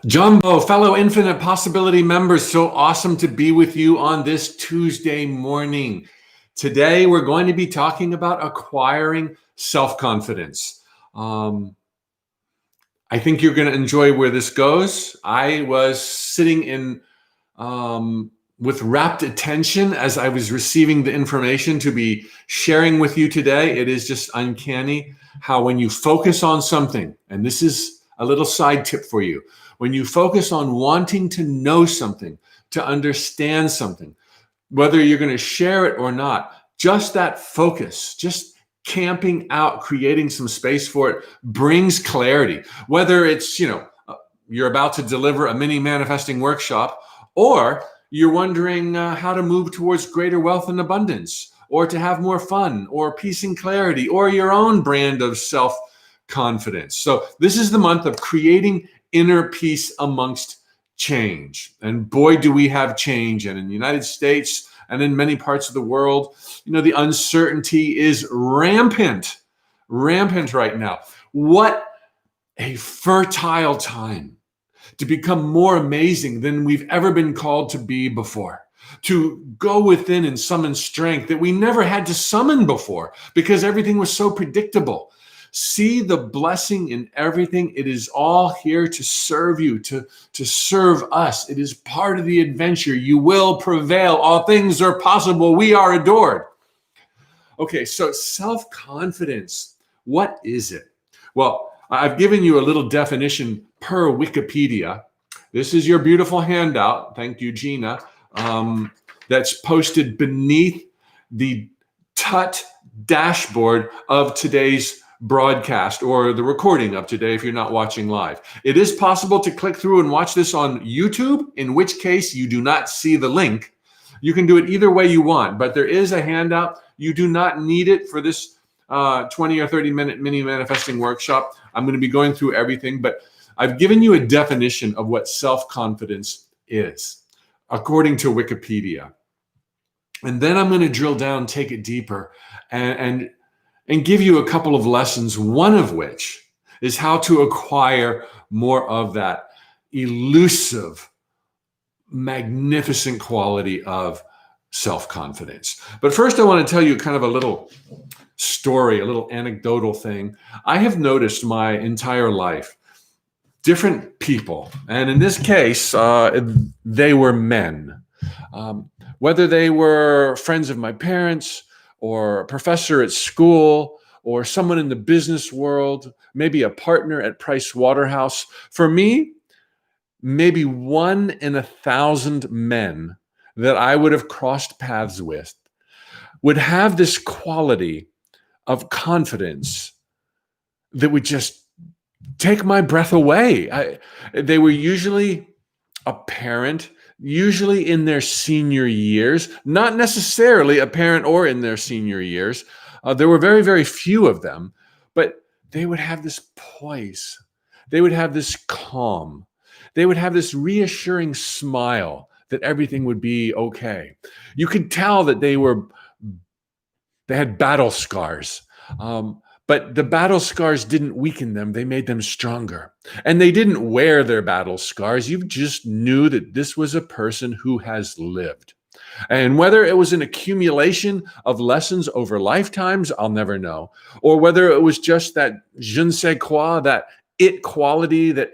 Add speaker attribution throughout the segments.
Speaker 1: Jumbo, fellow Infinite Possibility members, so awesome to be with you on this Tuesday morning. Today, we're going to be talking about acquiring self-confidence. I think you're going to enjoy where this goes. I was sitting in with rapt attention as I was receiving the information to be sharing with you today. It is just uncanny how when you focus on something, and this is a little side tip for you, when you focus on wanting to know something, to understand something, whether you're going to share it or not, just that focus, just camping out, creating some space for it brings clarity. Whether it's, you're about to deliver a mini manifesting workshop, or you're wondering how to move towards greater wealth and abundance, or to have more fun, or peace and clarity, or your own brand of self-confidence. So this is the month of creating inner peace amongst change. And boy, do we have change. And in the United States and in many parts of the world, the uncertainty is rampant right now. What a fertile time to become more amazing than we've ever been called to be before, to go within and summon strength that we never had to summon before because everything was so predictable. See the blessing in everything. It is all here to serve you, to serve us. It is part of the adventure. You will prevail. All things are possible. We are adored. Okay, so self-confidence, what is it? Well, I've given you a little definition per Wikipedia. This is your beautiful handout. Thank you, Gina. That's posted beneath the TUT dashboard of today's broadcast, or the recording of today if you're not watching live. It is possible to click through and watch this on YouTube, in which case you do not see the link. You can do it either way you want, but there is a handout. You do not need it for this 20 or 30 minute mini manifesting workshop. I'm going to be going through everything, but I've given you a definition of what self-confidence is, according to Wikipedia. And then I'm going to drill down, take it deeper, and give you a couple of lessons, one of which is how to acquire more of that elusive, magnificent quality of self-confidence. But first, I want to tell you kind of a little story, a little anecdotal thing. I have noticed my entire life, different people, and in this case, they were men. Whether they were friends of my parents, or a professor at school, or someone in the business world, maybe a partner at Price Waterhouse. For me, maybe 1 in 1,000 men that I would have crossed paths with would have this quality of confidence that would just take my breath away. They were usually apparent, usually in their senior years, not necessarily apparent or in their senior years. There were very, very few of them, but they would have this poise. They would have this calm. They would have this reassuring smile that everything would be okay. You could tell that they had battle scars. But the battle scars didn't weaken them. They made them stronger. And they didn't wear their battle scars. You just knew that this was a person who has lived. And whether it was an accumulation of lessons over lifetimes, I'll never know. Or whether it was just that je ne sais quoi, that it quality that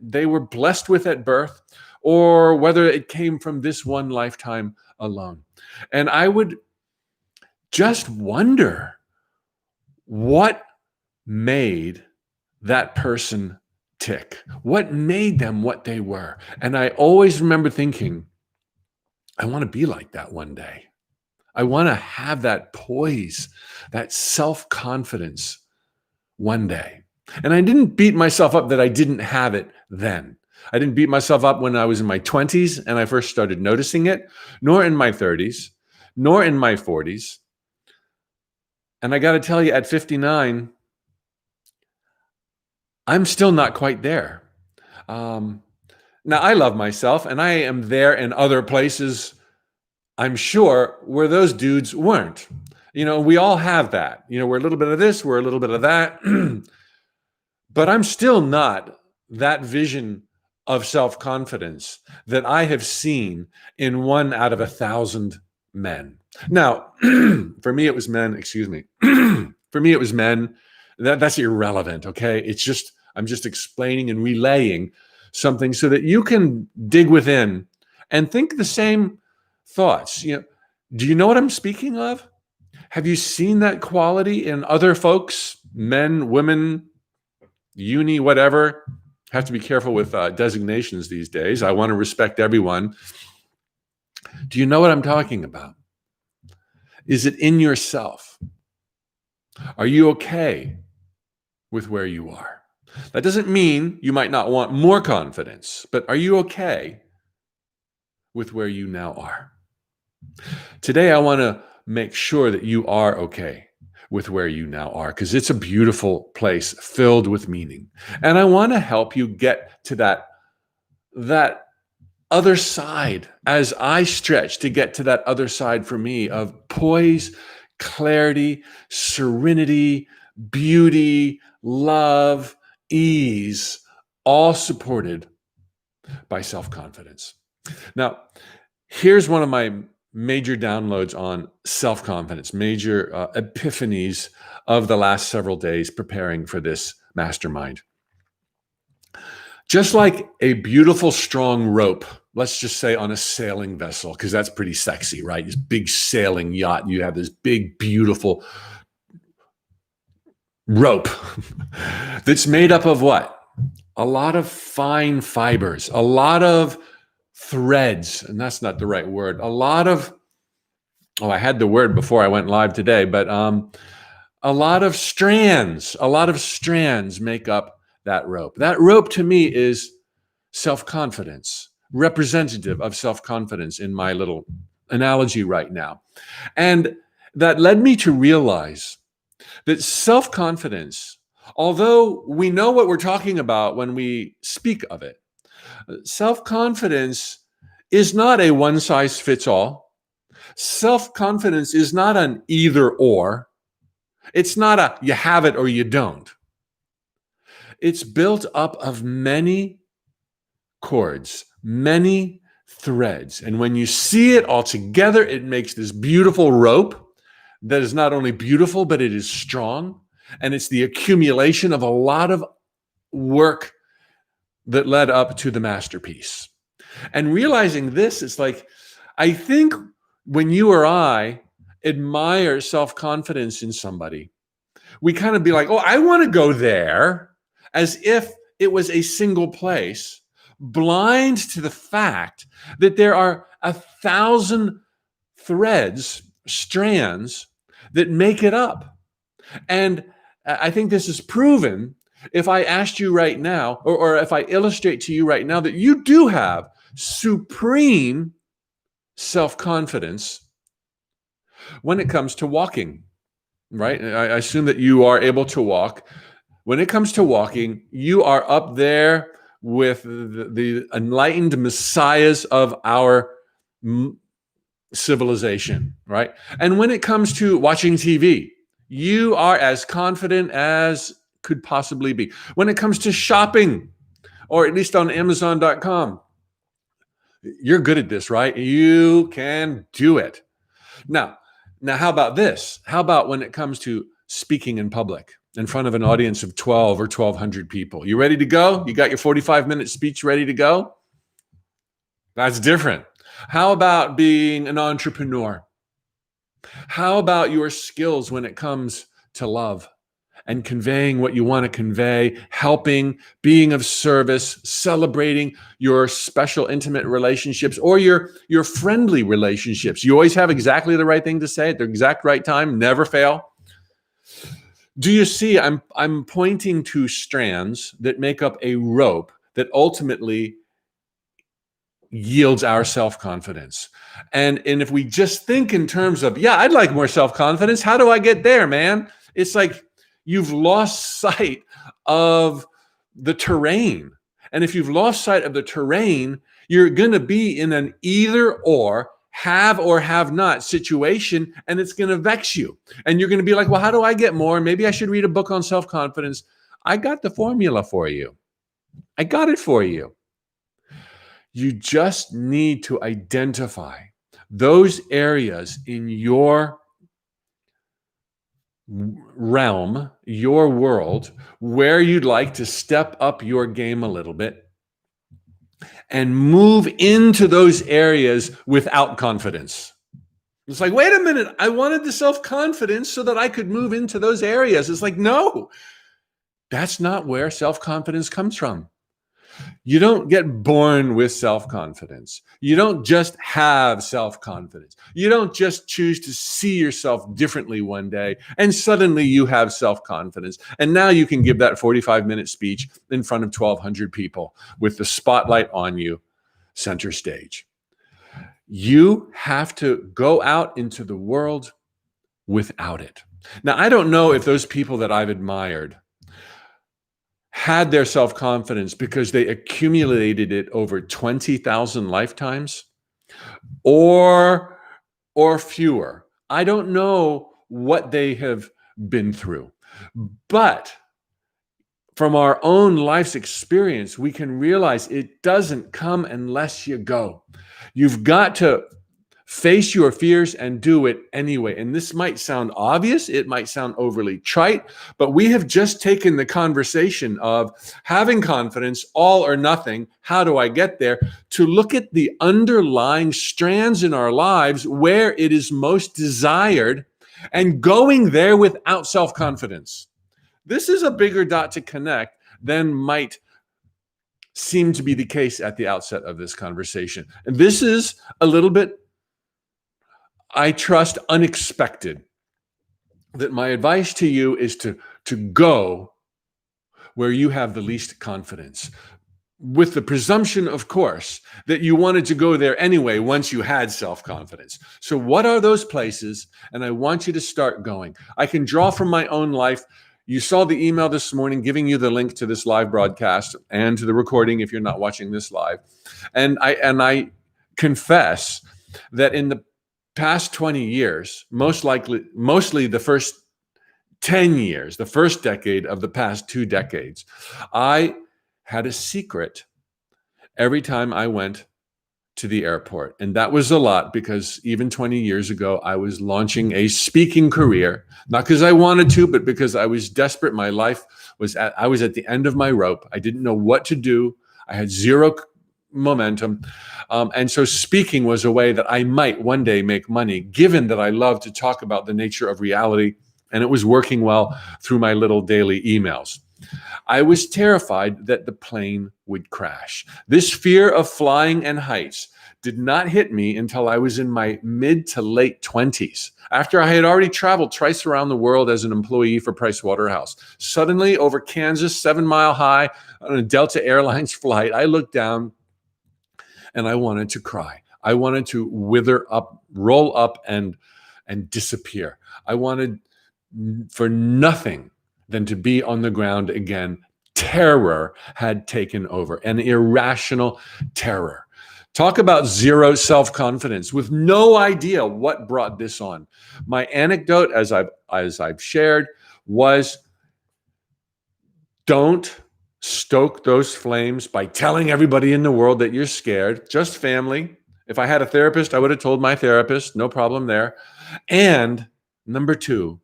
Speaker 1: they were blessed with at birth, or whether it came from this one lifetime alone. And I would just wonder, what made that person tick? What made them what they were? And I always remember thinking, I want to be like that one day. I want to have that poise, that self-confidence one day. And I didn't beat myself up that I didn't have it then. I didn't beat myself up when I was in my 20s and I first started noticing it, nor in my 30s, nor in my 40s. And I got to tell you, at 59, I'm still not quite there. Now, I love myself, and I am there in other places, I'm sure, where those dudes weren't. We all have that. We're a little bit of this, we're a little bit of that. But I'm still not that vision of self-confidence that I have seen in 1 out of 1,000 men. Now, for me, it was men, excuse me. For me, it was men. That's irrelevant, okay? I'm just explaining and relaying something so that you can dig within and think the same thoughts. Do you know what I'm speaking of? Have you seen that quality in other folks, men, women, uni, whatever? Have to be careful with designations these days. I want to respect everyone. Do you know what I'm talking about? Is it in yourself? Are you okay with where you are? That doesn't mean you might not want more confidence, but are you okay with where you now are? Today, I want to make sure that you are okay with where you now are, because it's a beautiful place filled with meaning. And I want to help you get to that other side as I stretch to get to that other side for me of poise, clarity, serenity, beauty, love, ease, all supported by self-confidence. Now, here's one of my major downloads on self-confidence, major epiphanies of the last several days preparing for this mastermind. Just like a beautiful, strong rope, let's just say on a sailing vessel, because that's pretty sexy, right? This big sailing yacht, you have this big, beautiful rope that's made up of what? A lot of fine fibers, a lot of threads, and that's not the right word. A lot of, I had the word before I went live today, but a lot of strands make up that rope. That rope to me is self-confidence, representative of self-confidence in my little analogy right now. And that led me to realize that self-confidence, although we know what we're talking about when we speak of it, self-confidence is not a one-size-fits-all. Self-confidence is not an either or. It's not a you have it or you don't. It's built up of many cords, many threads. And when you see it all together, it makes this beautiful rope that is not only beautiful, but it is strong. And it's the accumulation of a lot of work that led up to the masterpiece. And realizing this, it's like, I think when you or I admire self-confidence in somebody, we kind of be like, oh, I want to go there, as if it was a single place, blind to the fact that there are 1,000 threads, strands that make it up. And I think this is proven if I asked you right now, or if I illustrate to you right now that you do have supreme self-confidence when it comes to walking, right? I assume that you are able to walk. When it comes to walking, you are up there with the enlightened messiahs of our civilization, right? And when it comes to watching TV, you are as confident as could possibly be. When it comes to shopping, or at least on Amazon.com, you're good at this, right? You can do it. Now, how about this? How about when it comes to speaking in public in front of an audience of 12 or 1,200 people? You ready to go? You got your 45-minute speech ready to go? That's different. How about being an entrepreneur? How about your skills when it comes to love and conveying what you want to convey, helping, being of service, celebrating your special intimate relationships or your friendly relationships? You always have exactly the right thing to say at the exact right time, never fail. Do you see, I'm pointing to strands that make up a rope that ultimately yields our self-confidence. And if we just think in terms of, yeah, I'd like more self-confidence. How do I get there, man? It's like you've lost sight of the terrain. And if you've lost sight of the terrain, you're going to be in an either or have not situation, and it's going to vex you. And you're going to be like, well, how do I get more? Maybe I should read a book on self-confidence. I got the formula for you. I got it for you. You just need to identify those areas in your realm, your world, where you'd like to step up your game a little bit and move into those areas without confidence. It's like, wait a minute, I wanted the self-confidence so that I could move into those areas. It's like, no, that's not where self-confidence comes from. You don't get born with self-confidence. You don't just have self-confidence. You don't just choose to see yourself differently one day and suddenly you have self-confidence. And now you can give that 45-minute speech in front of 1,200 people with the spotlight on you, center stage. You have to go out into the world without it. Now, I don't know if those people that I've admired had their self-confidence because they accumulated it over 20,000 lifetimes or fewer. I don't know what they have been through. But from our own life's experience, we can realize it doesn't come unless you go. You've got to face your fears and do it anyway. And this might sound obvious, it might sound overly trite, but we have just taken the conversation of having confidence, all or nothing, how do I get there, to look at the underlying strands in our lives where it is most desired and going there without self-confidence. This is a bigger dot to connect than might seem to be the case at the outset of this conversation. And this is a little bit, I trust, unexpected. That my advice to you is to go where you have the least confidence, with the presumption, of course, that you wanted to go there anyway once you had self-confidence. So what are those places? And I want you to start going. I can draw from my own life. You saw the email this morning giving you the link to this live broadcast and to the recording if you're not watching this live. And I confess that in the past 20 years, mostly the first 10 years, the first decade of the past 2 decades, I had a secret every time I went to the airport. And that was a lot because even 20 years ago, I was launching a speaking career, not because I wanted to, but because I was desperate. My life I was at the end of my rope. I didn't know what to do. I had zero momentum. And so speaking was a way that I might one day make money, given that I love to talk about the nature of reality. And it was working well through my little daily emails. I was terrified that the plane would crash. This fear of flying and heights did not hit me until I was in my mid to late 20s, after I had already traveled twice around the world as an employee for Price Waterhouse. Suddenly, over Kansas, 7 Mile High, on a Delta Airlines flight, I looked down and I wanted to cry. I wanted to wither up, roll up, and disappear. I wanted for nothing than to be on the ground again. Terror had taken over, an irrational terror. Talk about zero self-confidence with no idea what brought this on. My anecdote, as I've shared, was don't stoke those flames by telling everybody in the world that you're scared. Just family. If I had a therapist, I would have told my therapist, no problem there. And number 2,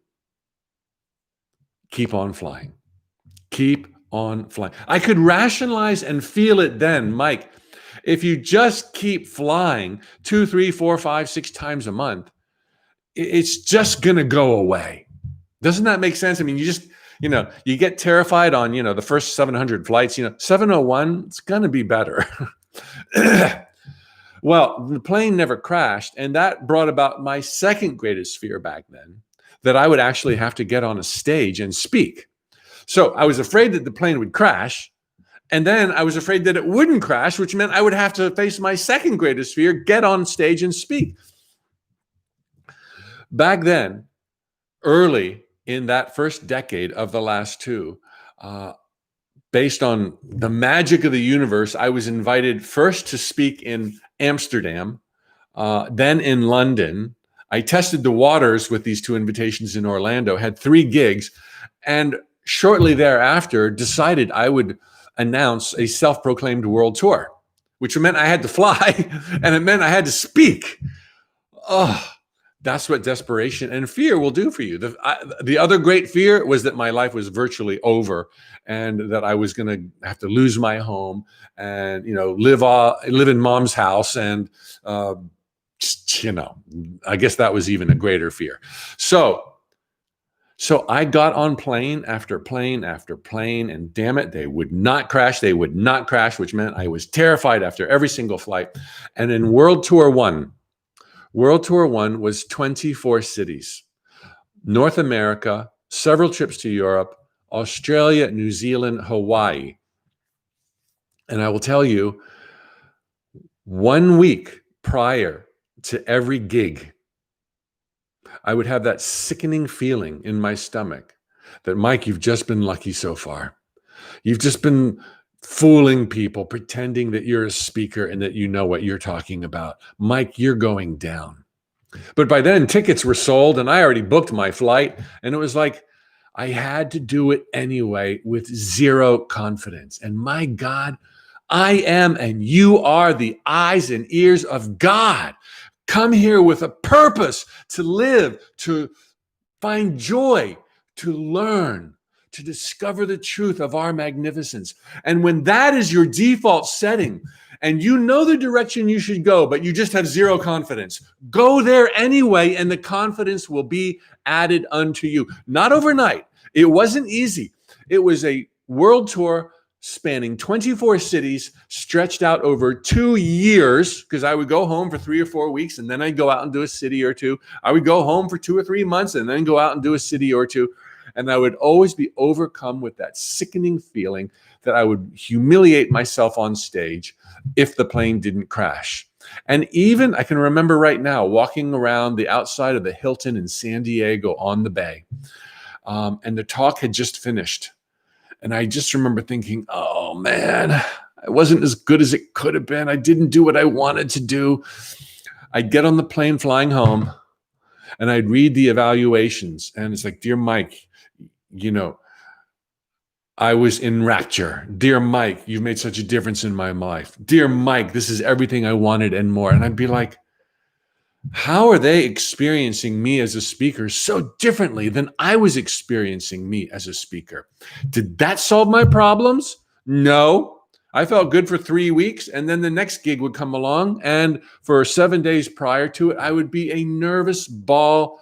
Speaker 1: keep on flying. Keep on flying. I could rationalize and feel it then, Mike. If you just keep flying 2, 3, 4, 5, 6 times a month, it's just going to go away. Doesn't that make sense? I mean, you get terrified on, the first 700 flights, 701, it's going to be better. Well, the plane never crashed. And that brought about my second greatest fear back then, that I would actually have to get on a stage and speak. So I was afraid that the plane would crash. And then I was afraid that it wouldn't crash, which meant I would have to face my second greatest fear, get on stage and speak. Back then, early in that first decade of the last 2, based on the magic of the universe, I was invited first to speak in Amsterdam, then in London. I tested the waters with these 2 invitations in Orlando, had 3 gigs, and shortly thereafter decided I would announce a self-proclaimed world tour, which meant I had to fly, and it meant I had to speak. Oh, that's what desperation and fear will do for you. The other great fear was that my life was virtually over, and that I was going to have to lose my home and live in mom's house, and I guess that was even a greater fear. So I got on plane after plane after plane, and damn it, they would not crash. They would not crash, which meant I was terrified after every single flight. And in World Tour One was 24 cities, North America, several trips to Europe, Australia, New Zealand, Hawaii. And I will tell you, 1 week prior to every gig, I would have that sickening feeling in my stomach that, Mike, you've just been lucky so far. You've just been fooling people, pretending that you're a speaker and that you know what you're talking about. Mike, you're going down. But by then, tickets were sold and I already booked my flight. And it was like I had to do it anyway with zero confidence. And my God, I am and you are the eyes and ears of God. Come here with a purpose to live, to find joy, to learn, to discover the truth of our magnificence. And when that is your default setting, and you know the direction you should go, but you just have zero confidence, go there anyway, and the confidence will be added unto you. Not overnight. It wasn't easy. It was a world tour spanning 24 cities, stretched out over 2 years, because I would go home for 3 or 4 weeks, and then I'd go out and do a city or two. I would go home for 2 or 3 months, and then go out and do a city or two. And I would always be overcome with that sickening feeling that I would humiliate myself on stage if the plane didn't crash. And even I can remember right now walking around the outside of the Hilton in San Diego on the bay, and the talk had just finished. And I just remember thinking, oh man, I wasn't as good as it could have been. I didn't do what I wanted to do. I'd get on the plane flying home and I'd read the evaluations. And it's like, dear Mike, I was in rapture. Dear Mike, you've made such a difference in my life. Dear Mike, this is everything I wanted and more. And I'd be like, how are they experiencing me as a speaker so differently than I was experiencing me as a speaker? Did that solve my problems? No. I felt good for 3 weeks, and then the next gig would come along, and for 7 days prior to it, I would be a nervous ball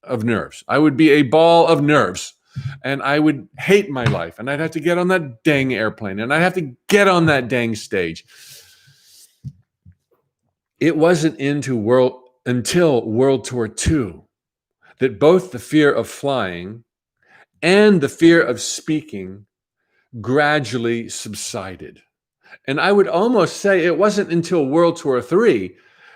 Speaker 1: of nerves. I would be a ball of nerves, and I would hate my life, and I'd have to get on that dang airplane, and I'd have to get on that dang stage. It wasn't until World Tour II that both the fear of flying and the fear of speaking gradually subsided. And I would almost say it wasn't until World Tour III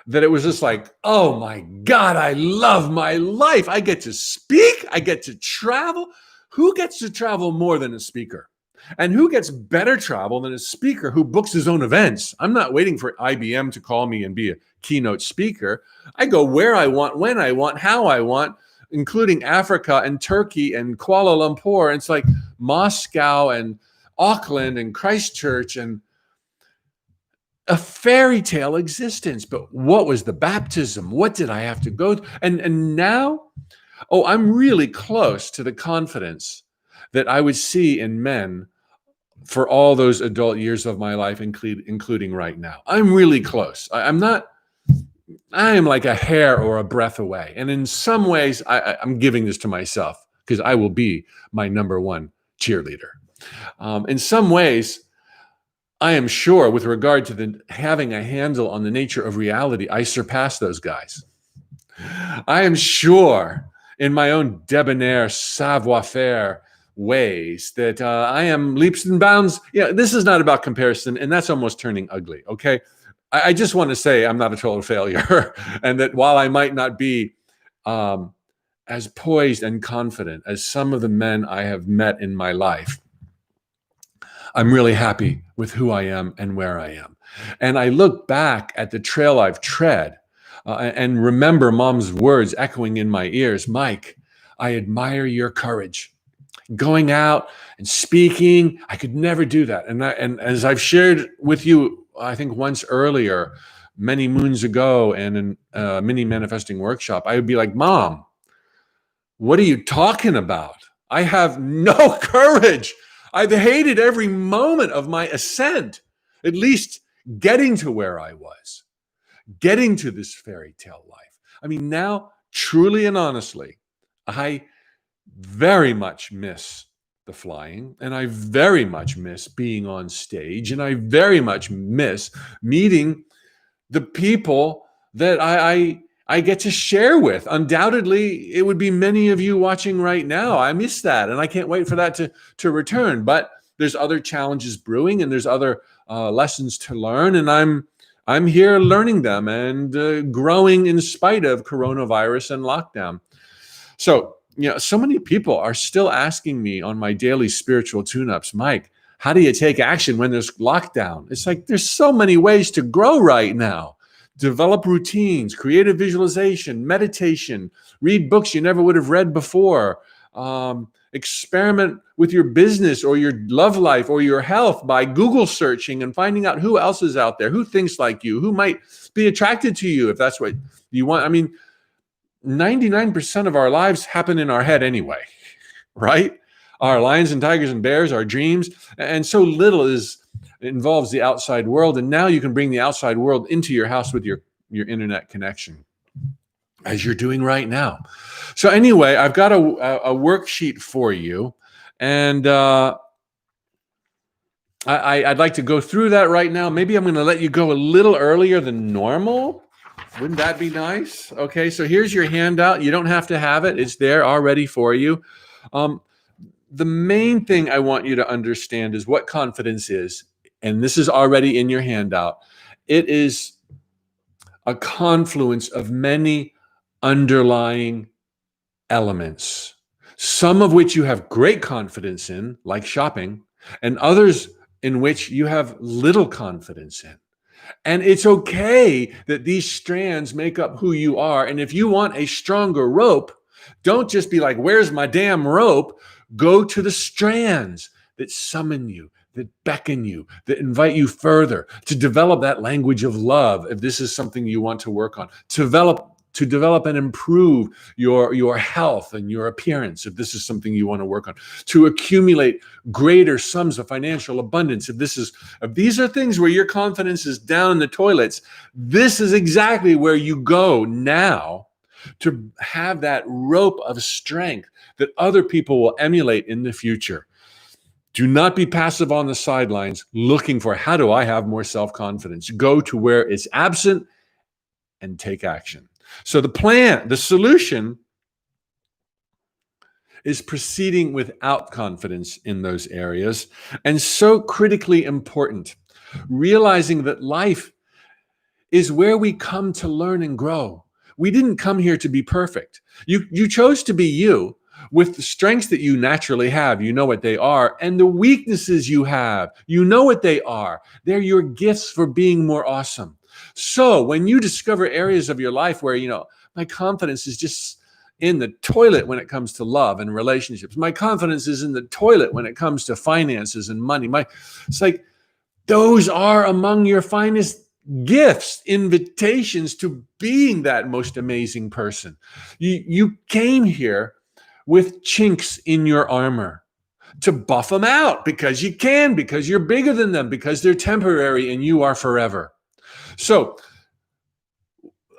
Speaker 1: that it was just like, oh my God, I love my life. I get to speak. I get to travel. Who gets to travel more than a speaker? And who gets better travel than a speaker who books his own events? I'm not waiting for IBM to call me and be a keynote speaker. I go where I want, when I want, how I want, including Africa and Turkey and Kuala Lumpur. It's like Moscow and Auckland and Christchurch, and a fairy tale existence. But what was the baptism? What did I have to go through? And now, I'm really close to the confidence that I would see in men for all those adult years of my life, including right now. I'm really close. I am like a hair or a breath away. And in some ways, I'm giving this to myself because I will be my number one cheerleader. In some ways, I am sure with regard to having a handle on the nature of reality, I surpass those guys. I am sure in my own debonair savoir-faire ways that I am leaps and bounds. Yeah, this is not about comparison, and that's almost turning ugly, okay? I just want to say I'm not a total failure, and that while I might not be as poised and confident as some of the men I have met in my life, I'm really happy with who I am and where I am. And I look back at the trail I've tread and remember Mom's words echoing in my ears, Mike, I admire your courage. going out and speaking. I could never do that. And as I've shared with you, I think once earlier, many moons ago, and in a mini manifesting workshop, I would be like, Mom, what are you talking about? I have no courage. I've hated every moment of my ascent, at least getting to where I was, getting to this fairy tale life. I mean, now, truly and honestly, I very much miss the flying, and I very much miss being on stage, and I very much miss meeting the people that I get to share with. Undoubtedly, it would be many of you watching right now. I miss that, and I can't wait for that to return. But there's other challenges brewing, and there's other lessons to learn, and I'm here learning them and growing in spite of coronavirus and lockdown. So, so many people are still asking me on my daily spiritual tune-ups, Mike, how do you take action when there's lockdown? It's like there's so many ways to grow right now. Develop routines, creative visualization, meditation, read books you never would have read before, experiment with your business or your love life or your health by Google searching and finding out who else is out there, who thinks like you, who might be attracted to you if that's what you want. I mean, 99% of our lives happen in our head anyway, right? Our lions and tigers and bears, our dreams, and so little involves the outside world. And now you can bring the outside world into your house with your internet connection, as you're doing right now. So anyway, I've got a worksheet for you, and I'd like to go through that right now. Maybe I'm going to let you go a little earlier than normal. Wouldn't that be nice? Okay, so here's your handout. You don't have to have it. It's there already for you. The main thing I want you to understand is what confidence is, and this is already in your handout. It is a confluence of many underlying elements, some of which you have great confidence in, like shopping, and others in which you have little confidence in. And it's okay that these strands make up who you are. And if you want a stronger rope, don't just be like, where's my damn rope? Go to the strands that summon you, that beckon you, that invite you further to develop that language of love. If this is something you want to work on, to develop and improve your health and your appearance, if this is something you want to work on, to accumulate greater sums of financial abundance, if these are things where your confidence is down in the toilets, this is exactly where you go now to have that rope of strength that other people will emulate in the future. Do not be passive on the sidelines looking for, how do I have more self-confidence? Go to where it's absent and take action. So the solution is proceeding without confidence in those areas, and so critically important, realizing that life is where we come to learn and grow. We didn't come here to be perfect. You chose to be you with the strengths that you naturally have. You know what they are, and the weaknesses you have, you know what they are. They're your gifts for being more awesome. So when you discover areas of your life where, my confidence is just in the toilet when it comes to love and relationships. My confidence is in the toilet when it comes to finances and money. It's like those are among your finest gifts, invitations to being that most amazing person. You came here with chinks in your armor to buff them out because you can, because you're bigger than them, because they're temporary and you are forever. So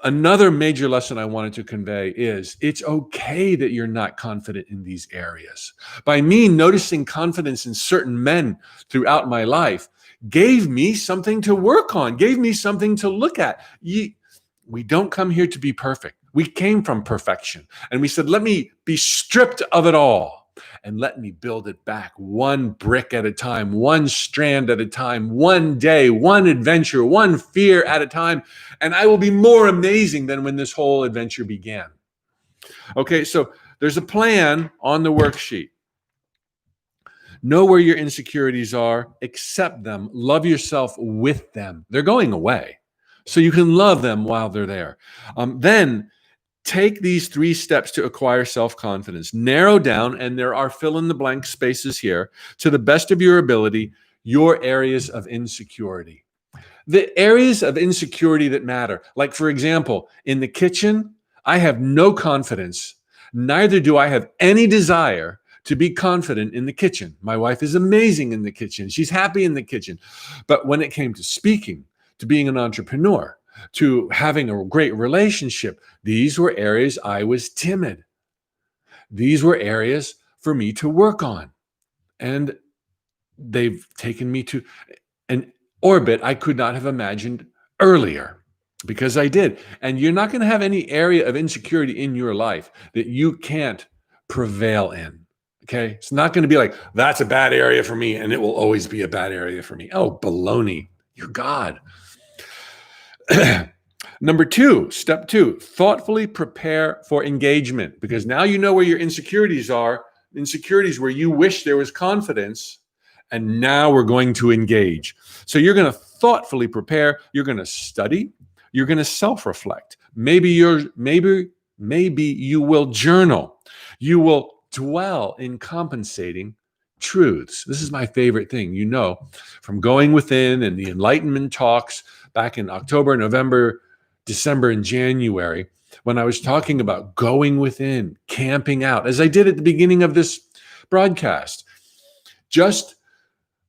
Speaker 1: another major lesson I wanted to convey is it's okay that you're not confident in these areas. By me noticing confidence in certain men throughout my life gave me something to work on, gave me something to look at. We don't come here to be perfect. We came from perfection. And we said, let me be stripped of it all and let me build it back one brick at a time, one strand at a time, one day, one adventure, one fear at a time. And I will be more amazing than when this whole adventure began. Okay, so there's a plan on the worksheet. Know where your insecurities are, accept them, love yourself with them. They're going away. So you can love them while they're there. Then Take these 3 steps to acquire self-confidence. Narrow down, and there are fill-in-the-blank spaces here, to the best of your ability, your areas of insecurity. The areas of insecurity that matter. Like, for example, in the kitchen, I have no confidence. Neither do I have any desire to be confident in the kitchen. My wife is amazing in the kitchen. She's happy in the kitchen. But when it came to speaking, to being an entrepreneur, to having a great relationship, these were areas I was timid. These were areas for me to work on. And they've taken me to an orbit I could not have imagined earlier, because I did. And you're not going to have any area of insecurity in your life that you can't prevail in. Okay. It's not going to be like, that's a bad area for me and it will always be a bad area for me. Oh, baloney. You're God. Number 2, step 2, thoughtfully prepare for engagement, because now you know where your insecurities are, insecurities where you wish there was confidence, and now we're going to engage. So you're going to thoughtfully prepare, you're going to study, you're going to self-reflect. Maybe you will journal. You will dwell in compensating truths. This is my favorite thing, from Going Within and the Enlightenment talks back in October, November, December, and January, when I was talking about going within, camping out, as I did at the beginning of this broadcast. Just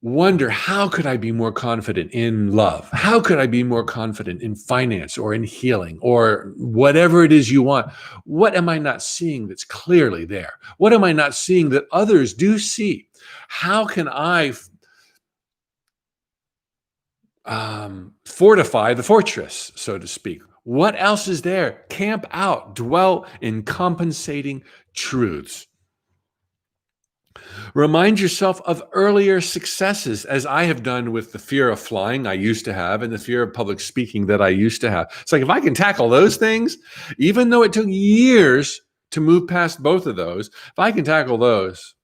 Speaker 1: wonder, how could I be more confident in love? How could I be more confident in finance or in healing or whatever it is you want? What am I not seeing that's clearly there? What am I not seeing that others do see? How can I fortify the fortress, so to speak? What else is there? Camp out, dwell in compensating truths. Remind yourself of earlier successes, as I have done with the fear of flying I used to have and the fear of public speaking that I used to have. It's like, if I can tackle those things, even though it took years to move past both of those, if I can tackle those,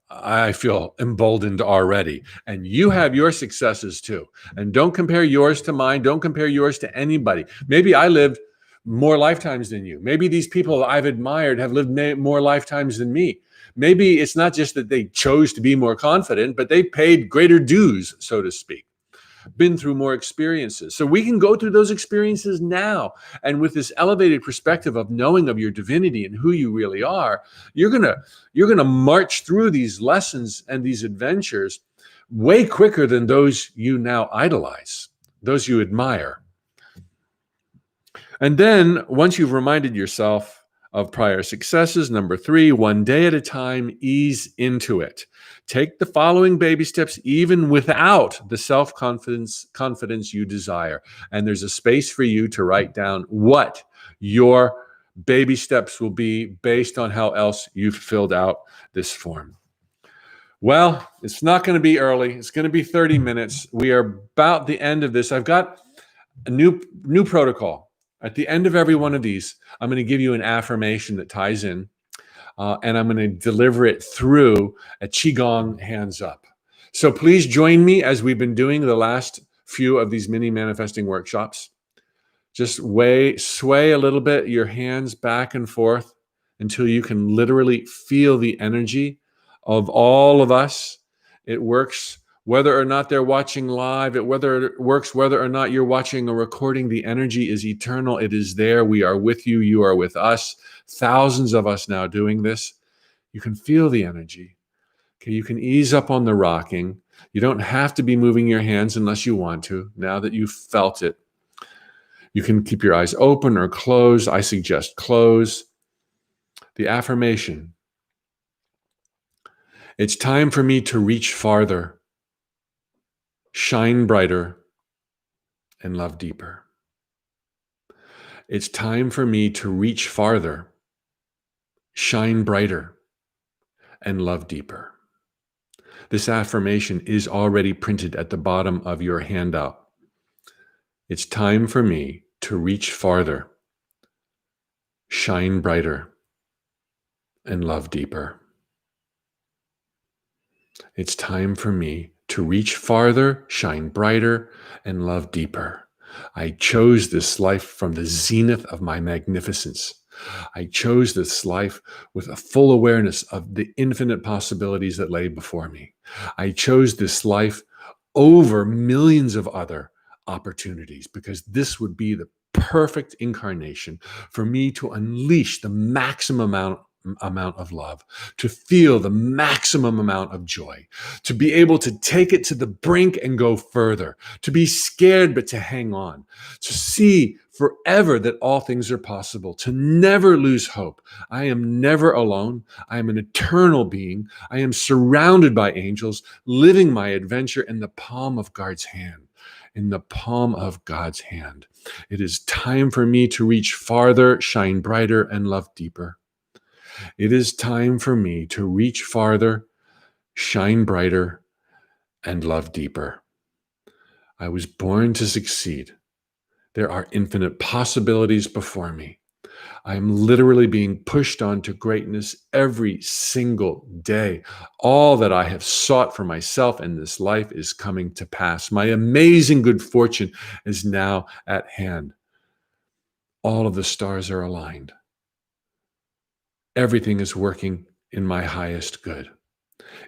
Speaker 1: I feel emboldened already. And you have your successes too. And don't compare yours to mine. Don't compare yours to anybody. Maybe I lived more lifetimes than you. Maybe these people I've admired have lived more lifetimes than me. Maybe it's not just that they chose to be more confident, but they paid greater dues, so to speak, been through more experiences. So we can go through those experiences now. And with this elevated perspective of knowing of your divinity and who you really are, you're gonna march through these lessons and these adventures way quicker than those you now idolize, those you admire. And then once you've reminded yourself of prior successes, number 3, one day at a time, ease into it. Take the following baby steps, even without the self-confidence you desire. And there's a space for you to write down what your baby steps will be based on how else you've filled out this form. Well, it's not going to be early. It's going to be 30 minutes. We are about the end of this. I've got a new protocol. At the end of every one of these, I'm going to give you an affirmation that ties in, and I'm going to deliver it through a Qigong hands up. So please join me as we've been doing the last few of these mini manifesting workshops. Just sway a little bit your hands back and forth until you can literally feel the energy of all of us. It works whether or not they're watching live, it works whether or not you're watching a recording. The energy is eternal. It is there. We are with you. You are with us. Thousands of us now doing this. You can feel the energy. Okay, you can ease up on the rocking. You don't have to be moving your hands unless you want to, now that you've felt it. You can keep your eyes open or closed. I suggest close. The affirmation. It's time for me to reach farther, shine brighter, and love deeper. It's time for me to reach farther, shine brighter, and love deeper. This affirmation is already printed at the bottom of your handout. It's time for me to reach farther, shine brighter, and love deeper. It's time for me to reach farther, shine brighter, and love deeper. I chose this life from the zenith of my magnificence. I chose this life with a full awareness of the infinite possibilities that lay before me. I chose this life over millions of other opportunities because this would be the perfect incarnation for me to unleash the maximum amount of love, to feel the maximum amount of joy, to be able to take it to the brink and go further, to be scared but to hang on, to see forever that all things are possible, to never lose hope. I am never alone. I am an eternal being. I am surrounded by angels, living my adventure in the palm of God's hand. In the palm of God's hand. It is time for me to reach farther, shine brighter, and love deeper. It is time for me to reach farther, shine brighter, and love deeper. I was born to succeed. There are infinite possibilities before me. I am literally being pushed on to greatness every single day. All that I have sought for myself in this life is coming to pass. My amazing good fortune is now at hand. All of the stars are aligned. Everything is working in my highest good.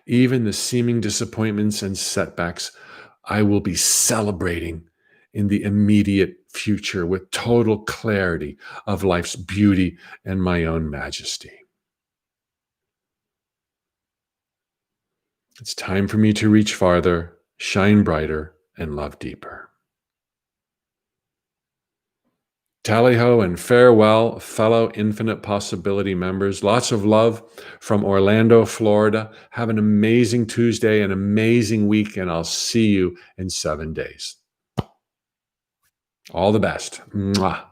Speaker 1: Even the seeming disappointments and setbacks, I will be celebrating in the immediate future with total clarity of life's beauty and my own majesty. It's time for me to reach farther, shine brighter, and love deeper. Tally-ho and farewell, fellow Infinite Possibility members. Lots of love from Orlando, Florida. Have an amazing Tuesday, an amazing week, and I'll see you in 7 days. All the best. Mwah.